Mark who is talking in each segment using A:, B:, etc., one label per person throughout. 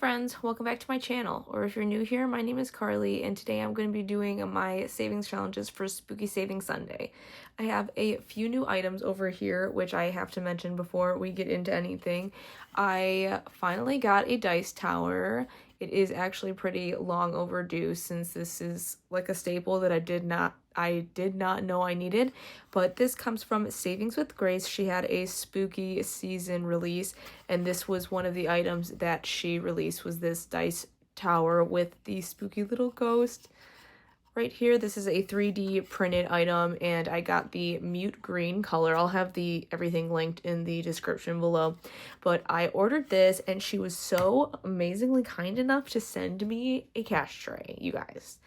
A: friends, welcome back to my channel, or if you're new here, my name is Carly, and today I'm going to be doing my savings challenges for Spooky Saving Sunday. I have a few new items over here, which I have to mention before we get into anything. I finally got a dice tower. It is actually pretty long overdue since this is like a staple that I did not know I needed, but this comes from Savings with Grace. She had a spooky season release, and this was one of the items that she released, was this dice tower with the spooky little ghost right here. This is a 3D printed item, and I got the mute green color. I'll have everything linked in the description below, but I ordered this and she was so amazingly kind enough to send me a cash tray. You guys,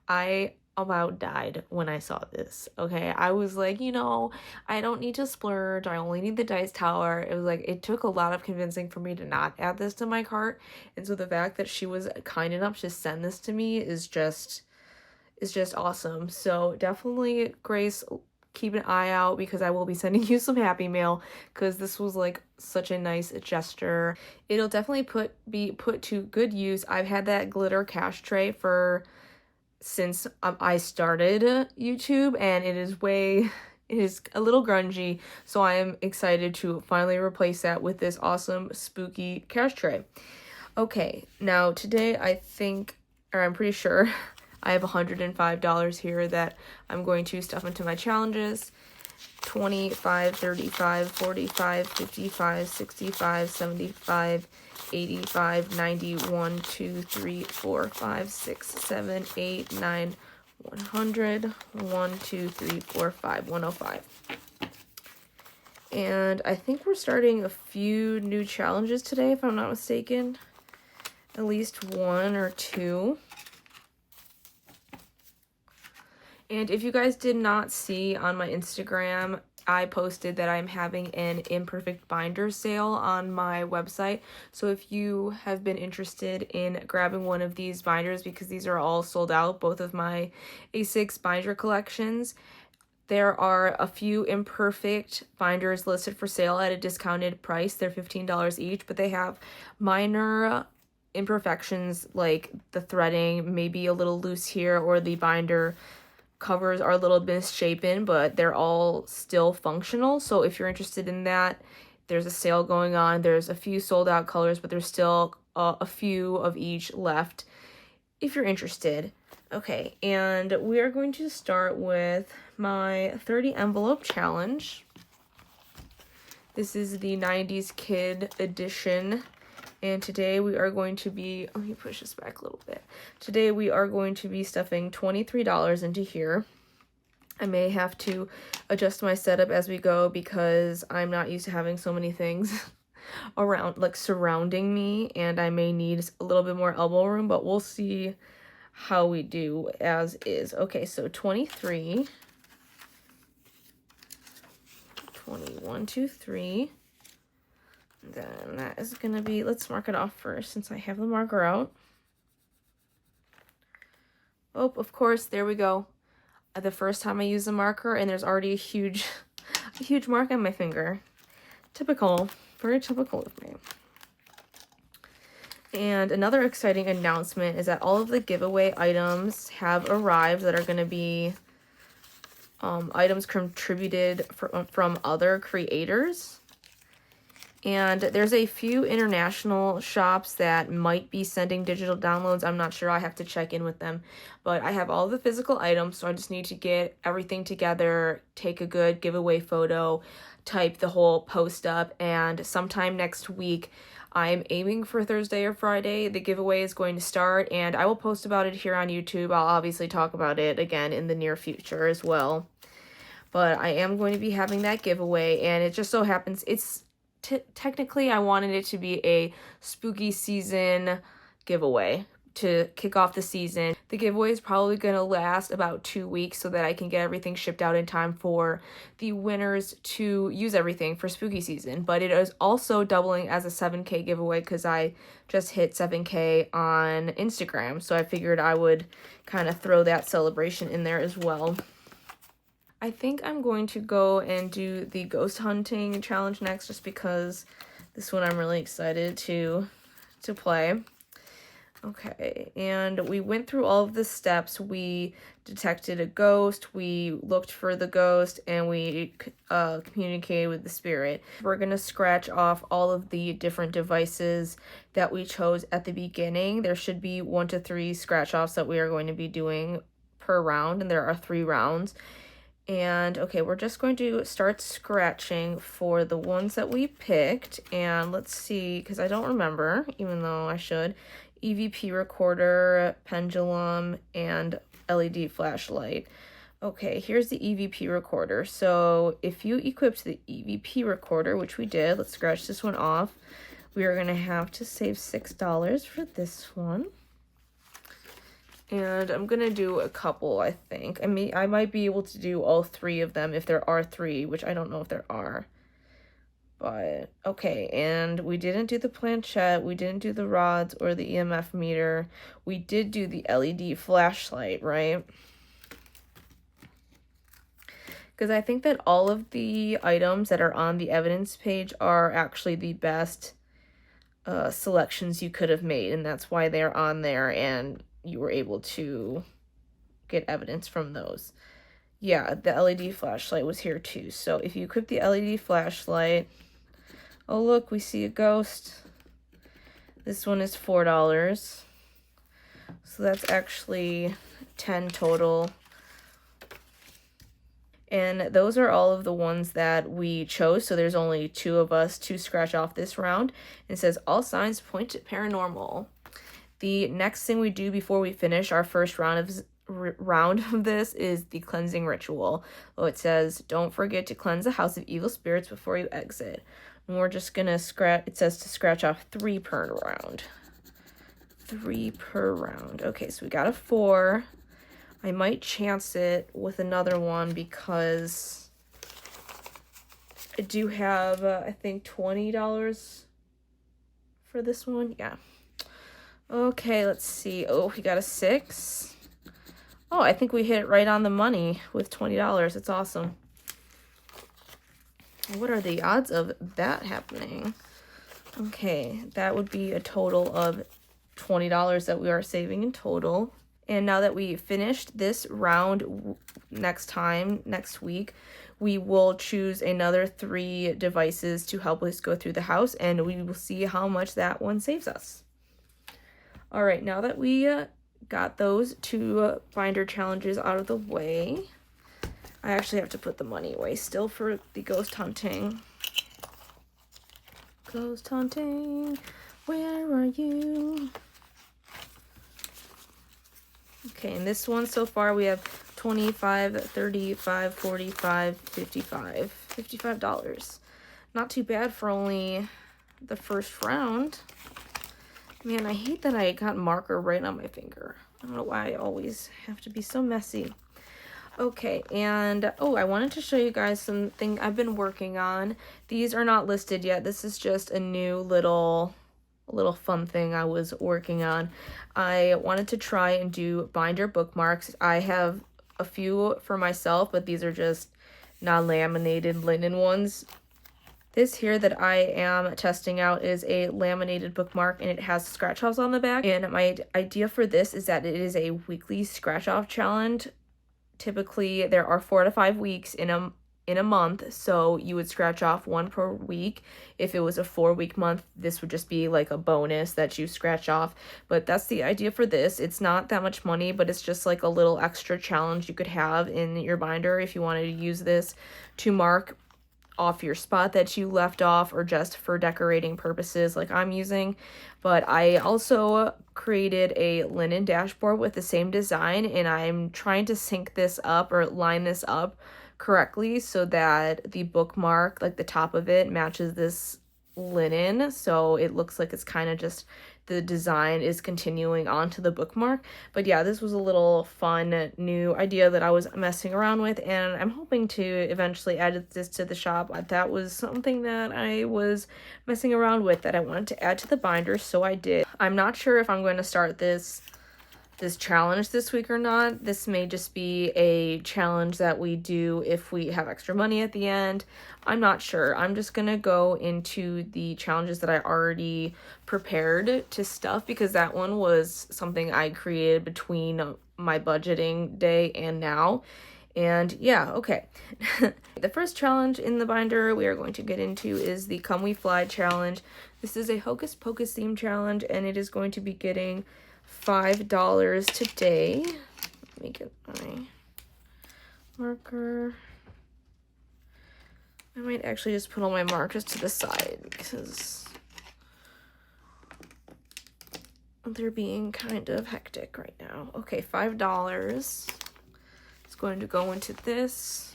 A: I about died when I saw this. Okay, I was like, I don't need to splurge, I only need the dice tower. It was like, it took a lot of convincing for me to not add this to my cart, and so the fact that she was kind enough to send this to me is just awesome. So definitely, Grace, keep an eye out because I will be sending you some happy mail, because this was like such a nice gesture. It'll definitely be put to good use. I've had that glitter cash tray since I started YouTube, and it is a little grungy, so I am excited to finally replace that with this awesome spooky cash tray. Okay, now today I'm pretty sure I have $105 here that I'm going to stuff into my challenges. 25, 35, 45, 55, 65, 75, 85, 90, 1, 2, 3, 4, 5, 6, 7, 8, 9, 100, 1, 2, 3, 4, 5, 105. And I think we're starting a few new challenges today, if I'm not mistaken. At least one or two. And if you guys did not see on my Instagram, I posted that I'm having an imperfect binder sale on my website. So if you have been interested in grabbing one of these binders, because these are all sold out, both of my A6 binder collections, there are a few imperfect binders listed for sale at a discounted price. They're $15 each, but they have minor imperfections like the threading may be a little loose here, or the binder covers are a little misshapen, but they're all still functional. So if you're interested in that, there's a sale going on. There's a few sold out colors, but there's still a few of each left if you're interested. Okay, and we are going to start with my 30 envelope challenge. This is the 90s kid edition. And today we are going to be, let me push this back a little bit. Today we are going to be stuffing $23 into here. I may have to adjust my setup as we go because I'm not used to having so many things around, like surrounding me, and I may need a little bit more elbow room, but we'll see how we do as is. Okay, so 23, 21, 2, 3. Then that is going to be, let's mark it off first since I have the marker out. Oh, of course, there we go. The first time I use the marker, and there's already a huge mark on my finger. Typical, very typical of me. And another exciting announcement is that all of the giveaway items have arrived that are going to be items contributed from other creators. And there's a few international shops that might be sending digital downloads. I'm not sure. I have to check in with them. But I have all the physical items, so I just need to get everything together, take a good giveaway photo, type the whole post up, and sometime next week, I'm aiming for Thursday or Friday, the giveaway is going to start, and I will post about it here on YouTube. I'll obviously talk about it again in the near future as well. But I am going to be having that giveaway, and it just so happens it's technically I wanted it to be a spooky season giveaway to kick off the season. The giveaway is probably going to last about 2 weeks so that I can get everything shipped out in time for the winners to use everything for spooky season. But it is also doubling as a 7K giveaway because I just hit 7K on Instagram, so I figured I would kind of throw that celebration in there as well. I think I'm going to go and do the ghost hunting challenge next, just because this one I'm really excited to play. Okay, and we went through all of the steps. We detected a ghost, we looked for the ghost, and we communicated with the spirit. We're going to scratch off all of the different devices that we chose at the beginning. There should be 1 to 3 scratch offs that we are going to be doing per round, and there are 3 rounds. And okay, we're just going to start scratching for the ones that we picked. And let's see, because I don't remember, even though I should. EVP recorder, pendulum, and LED flashlight. Okay, here's the EVP recorder. So if you equipped the EVP recorder, which we did, let's scratch this one off. We are going to have to save $6 for this one. And I'm going to do a couple, I think. I might be able to do all 3 of them if there are 3, which I don't know if there are. But, okay, and we didn't do the planchette, we didn't do the rods or the EMF meter. We did do the LED flashlight, right? Because I think that all of the items that are on the evidence page are actually the best selections you could have made, and that's why they're on there, and you were able to get evidence from those. Yeah, the LED flashlight was here too. So if you equip the LED flashlight, oh look, we see a ghost. This one is $4. So that's actually 10 total. And those are all of the ones that we chose. So there's only 2 of us to scratch off this round. It says all signs point to paranormal. The next thing we do before we finish our first round of this is the cleansing ritual. Oh, it says, don't forget to cleanse the house of evil spirits before you exit. And we're just gonna scratch, it says to scratch off 3 per round. 3 per round. Okay, so we got a 4. I might chance it with another one because I do have, I think, $20 for this one. Yeah. Okay, let's see. Oh, we got a 6. Oh, I think we hit it right on the money with $20. It's awesome. What are the odds of that happening? Okay, that would be a total of $20 that we are saving in total. And now that we finished this round, next week, we will choose another 3 devices to help us go through the house, and we will see how much that one saves us. All right, now that we got those 2 binder challenges out of the way, I actually have to put the money away still for the ghost hunting. Ghost hunting, where are you? Okay, and this one so far we have 25, 35, 45, 55. $55. Not too bad for only the first round. Man, I hate that I got marker right on my finger. I don't know why I always have to be so messy. Okay, and oh, I wanted to show you guys something I've been working on. These are not listed yet. This is just a new little fun thing I was working on. I wanted to try and do binder bookmarks. I have a few for myself, but these are just non-laminated linen ones. This here that I am testing out is a laminated bookmark, and it has scratch offs on the back. And my idea for this is that it is a weekly scratch off challenge. Typically, there are 4 to 5 weeks in a month, so you would scratch off 1 per week. If it was a 4-week month, this would just be like a bonus that you scratch off. But that's the idea for this. It's not that much money, but it's just like a little extra challenge you could have in your binder if you wanted to use this to mark off your spot that you left off, or just for decorating purposes like I'm using. But I also created a linen dashboard with the same design, and I'm trying to sync this up or line this up correctly so that the bookmark, like the top of it, matches this linen, so it looks like it's kind of just the design is continuing onto the bookmark. But yeah, this was a little fun new idea that I was messing around with, and I'm hoping to eventually add this to the shop. That was something that I was messing around with that I wanted to add to the binder, so I did. I'm not sure if I'm going to start this this challenge this week or not. This may just be a challenge that we do if we have extra money at the end. I'm not sure. I'm just gonna go into the challenges that I already prepared to stuff, because that one was something I created between my budgeting day and now. And yeah, okay. The first challenge in the binder we are going to get into is the Come We Fly challenge. This is a Hocus Pocus theme challenge, and it is going to be getting $5 today. Let me get my marker. I might actually just put all my markers to the side because they're being kind of hectic right now. Okay, $5 is going to go into this.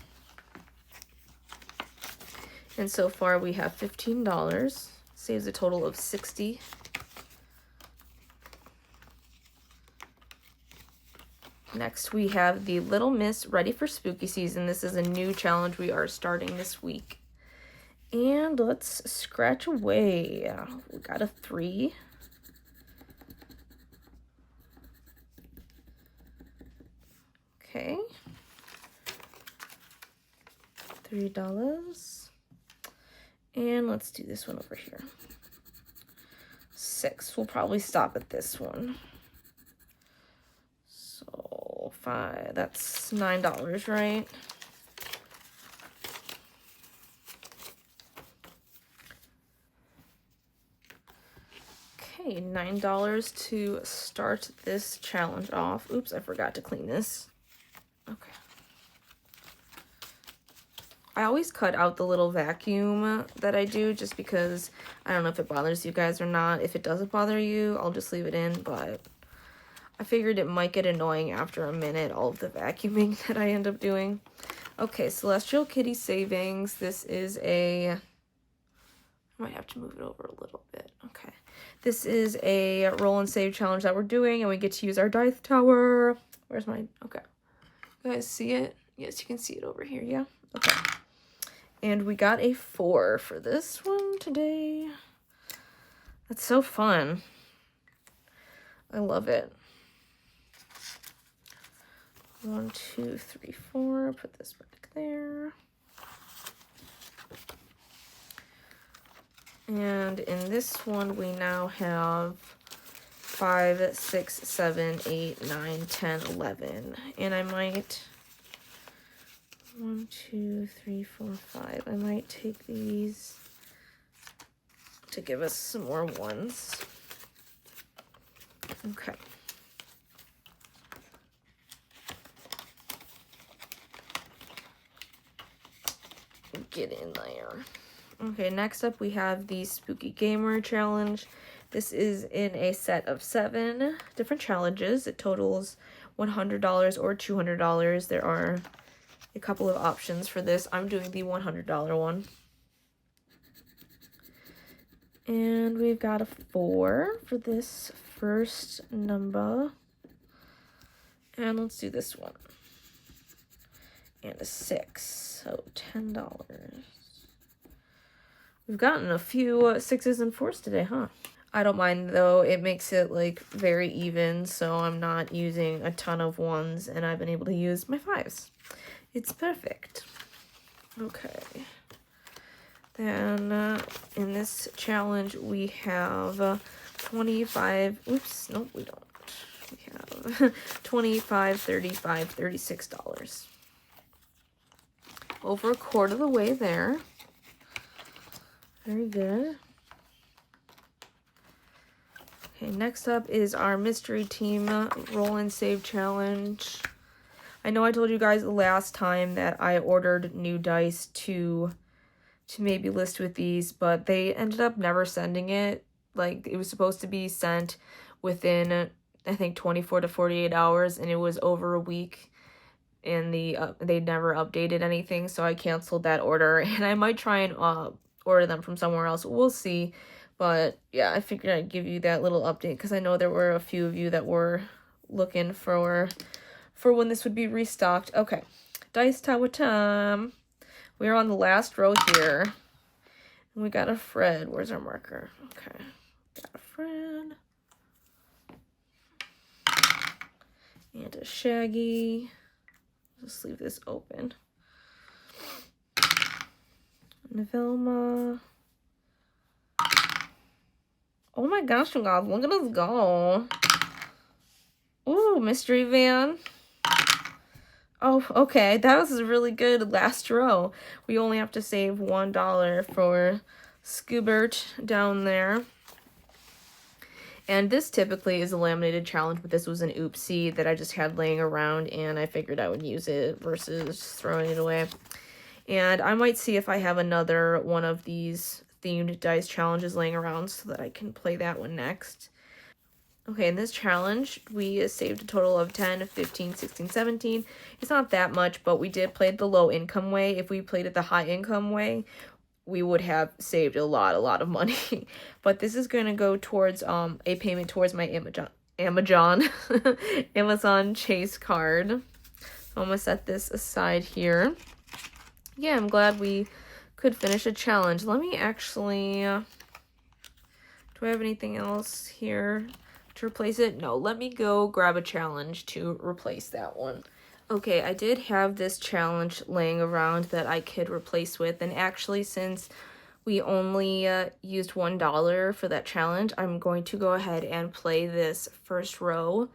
A: And so far we have $15. Saves a total of $60. Next, we have the Little Miss Ready for Spooky Season. This is a new challenge we are starting this week. And let's scratch away. We got a 3. Okay. $3. And let's do this one over here. 6. We'll probably stop at this one. So 5, that's $9, right? Okay, $9 to start this challenge off. Oops, I forgot to clean this. Okay. I always cut out the little vacuum that I do just because I don't know if it bothers you guys or not. If it doesn't bother you, I'll just leave it in, but I figured it might get annoying after a minute, all of the vacuuming that I end up doing. Okay, Celestial Kitty Savings. This is I might have to move it over a little bit. Okay. This is a roll and save challenge that we're doing, and we get to use our dice tower. Where's mine? Okay. You guys see it? Yes, you can see it over here, yeah? Okay. And we got a 4 for this one today. That's so fun. I love it. 1, 2, 3, 4. Put this back there. And in this one, we now have 5, 6, 7, 8, 9, 10, 11. And I might... 1, 2, 3, 4, 5. I might take these to give us some more ones. Okay. Get in there. Okay, next up we have the Spooky Gamer Challenge. This is in a set of 7 different challenges. It totals $100 or $200. There are a couple of options for this. I'm doing the $100 one. And we've got a 4 for this first number. And let's do this one. And a 6, so $10. We've gotten a few 6s and 4s today, huh? I don't mind though. It makes it like very even, so I'm not using a ton of 1s, and I've been able to use my 5s. It's perfect. Okay. Then in this challenge we have 25. Oops, nope, we don't. We have $25, $35, $36. Over a quarter of the way there. Very good. Okay, next up is our Mystery Team Roll and Save Challenge. I know I told you guys the last time that I ordered new dice to maybe list with these, but they ended up never sending it. Like, it was supposed to be sent within, I think, 24 to 48 hours, and it was over a week, and they never updated anything, so I canceled that order, and I might try and order them from somewhere else. We'll see. But yeah, I figured I'd give you that little update because I know there were a few of you that were looking for when this would be restocked. Okay, dice tower time. We're on the last row here. And we got a Fred. Where's our marker? Okay, got a Fred. And a Shaggy. Just leave this open. And a Velma. Oh my gosh, you guys, look at us go. Ooh, Mystery Van. Oh, okay, that was a really good last row. We only have to save $1 for Scoobert down there. And this typically is a laminated challenge, but this was an oopsie that I just had laying around, and I figured I would use it versus throwing it away. And I might see if I have another one of these themed dice challenges laying around so that I can play that one next. Okay, in this challenge, we saved a total of 10, 15, 16, 17. It's not that much, but we did play it the low income way. If we played it the high income way, we would have saved a lot of money. But this is going to go towards a payment towards my Amazon Chase card. So I'm going to set this aside here. Yeah, I'm glad we could finish a challenge. Let me actually, do I have anything else here to replace it? No, let me go grab a challenge to replace that one. Okay, I did have this challenge laying around that I could replace with, and actually since we only used $1 for that challenge, I'm going to go ahead and play this first row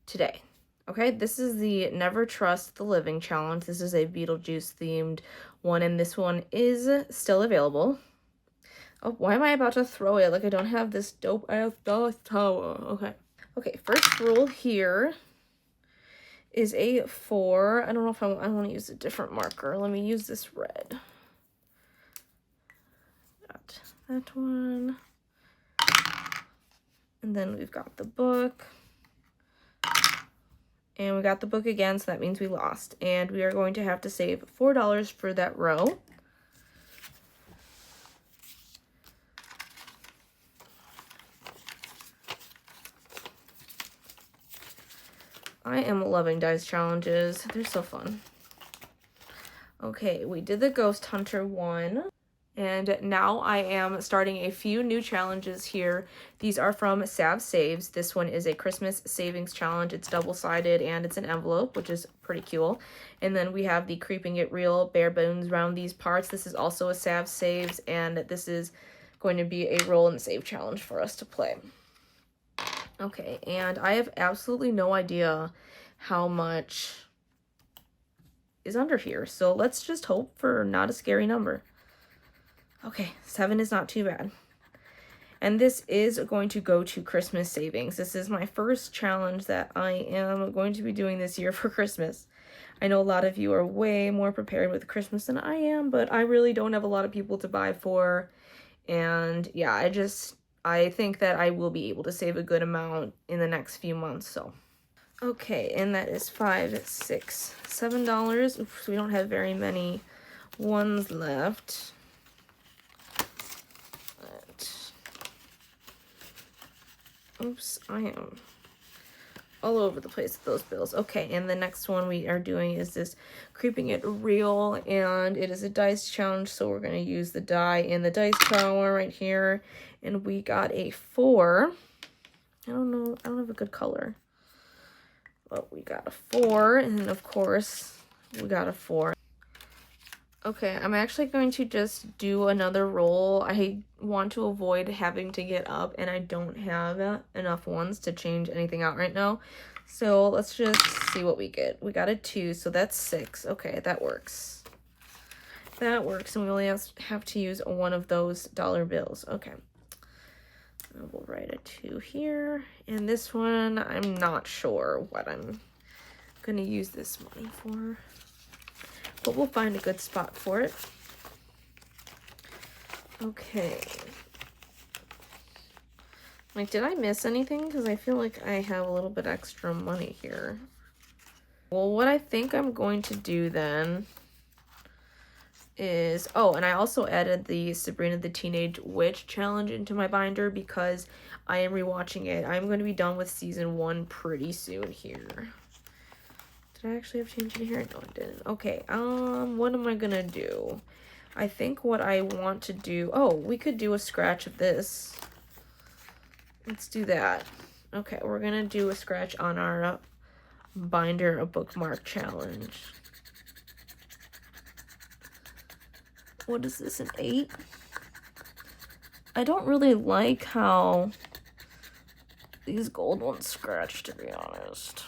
A: today. Okay, this is the Never Trust the Living challenge. This is a Beetlejuice themed one, and this one is still available. Oh, why am I about to throw it? Like I don't have this dope ass dice tower. Okay. Okay, first rule here is a 4. I don't know if I want to use a different marker. Let me use this red. Got that one. And then we've got the book. And we got the book again, so that means we lost. And we are going to have to save $4 for that row. I am loving dice challenges. They're so fun. Okay, we did the Ghost Hunter one. And now I am starting a few new challenges here. These are from Sav Saves. This one is a Christmas savings challenge. It's double-sided and it's an envelope, which is pretty cool. And then we have the Creeping It Real Bare Bones Round These Parts. This is also a Sav Saves, and this is going to be a roll and save challenge for us to play. Okay, and I have absolutely no idea how much is under here. So let's just hope for not a scary number. Okay, 7 is not too bad. And this is going to go to Christmas savings. This is my first challenge that I am going to be doing this year for Christmas. I know a lot of you are way more prepared with Christmas than I am, but I really don't have a lot of people to buy for. And yeah, I think that I will be able to save a good amount in the next few months, so. Okay, and that is $5, $6, $7. Oops, we don't have very many ones left. Oops, I am all over the place with those bills. Okay, and the next one we are doing is this Creeping It Real, and it is a dice challenge, so we're going to use the die in the dice tower right here, and we got a 4. I don't have a good color, but we got a 4, and of course, we got a 4. Okay, I'm actually going to just do another roll. I want to avoid having to get up, and I don't have enough ones to change anything out right now. So let's just see what we get. We got a 2, so that's 6. Okay, that works. That works, and we only have to use one of those dollar bills. Okay. And we'll write a 2 here. And this one, I'm not sure what I'm going to use this money for. But we'll find a good spot for it. Okay. Like, did I miss anything? Because I feel like I have a little bit extra money here. Well, what I think I'm going to do then is... Oh, and I also added the Sabrina the Teenage Witch challenge into my binder because I am rewatching it. I'm going to be done with season 1 pretty soon here. Did I actually have change in here? No, I didn't. Okay, what am I gonna do? I think what I want to do... Oh, we could do a scratch of this. Let's do that. Okay, we're gonna do a scratch on our binder a bookmark challenge. What is this, an 8? I don't really like how these gold ones scratch, to be honest.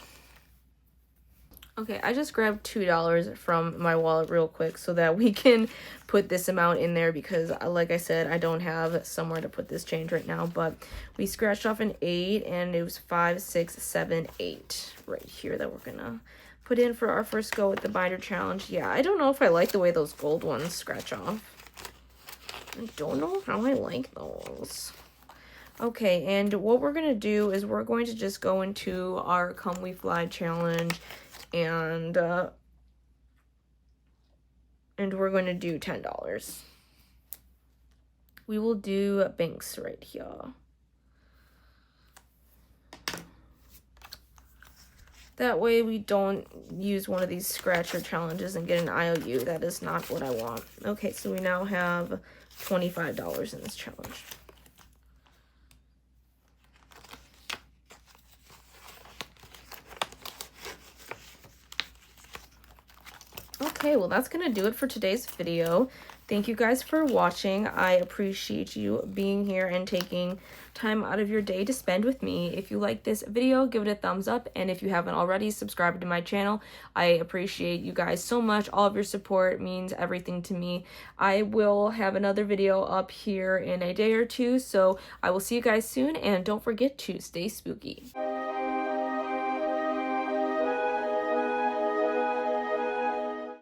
A: Okay, I just grabbed $2 from my wallet real quick so that we can put this amount in there because, like I said, I don't have somewhere to put this change right now. But we scratched off an 8, and it was 5, 6, 7, 8 right here that we're gonna put in for our first go with the binder challenge. Yeah, I don't know if I like the way those gold ones scratch off. I don't know how I like those. Okay, and what we're gonna do is we're going to just go into our Come We Fly challenge, and we're going to do $10. We will do banks right here. That way we don't use one of these scratcher challenges and get an IOU. That is not what I want. Okay, so we now have $25 in this challenge. Okay, well, that's gonna do it for today's video. Thank you guys for watching. I appreciate you being here and taking time out of your day to spend with me. If you like this video, give it a thumbs up, and if you haven't already, subscribe to my channel. I appreciate you guys so much. All of your support means everything to me. I will have another video up here in a day or two, so I will see you guys soon, and don't forget to stay spooky.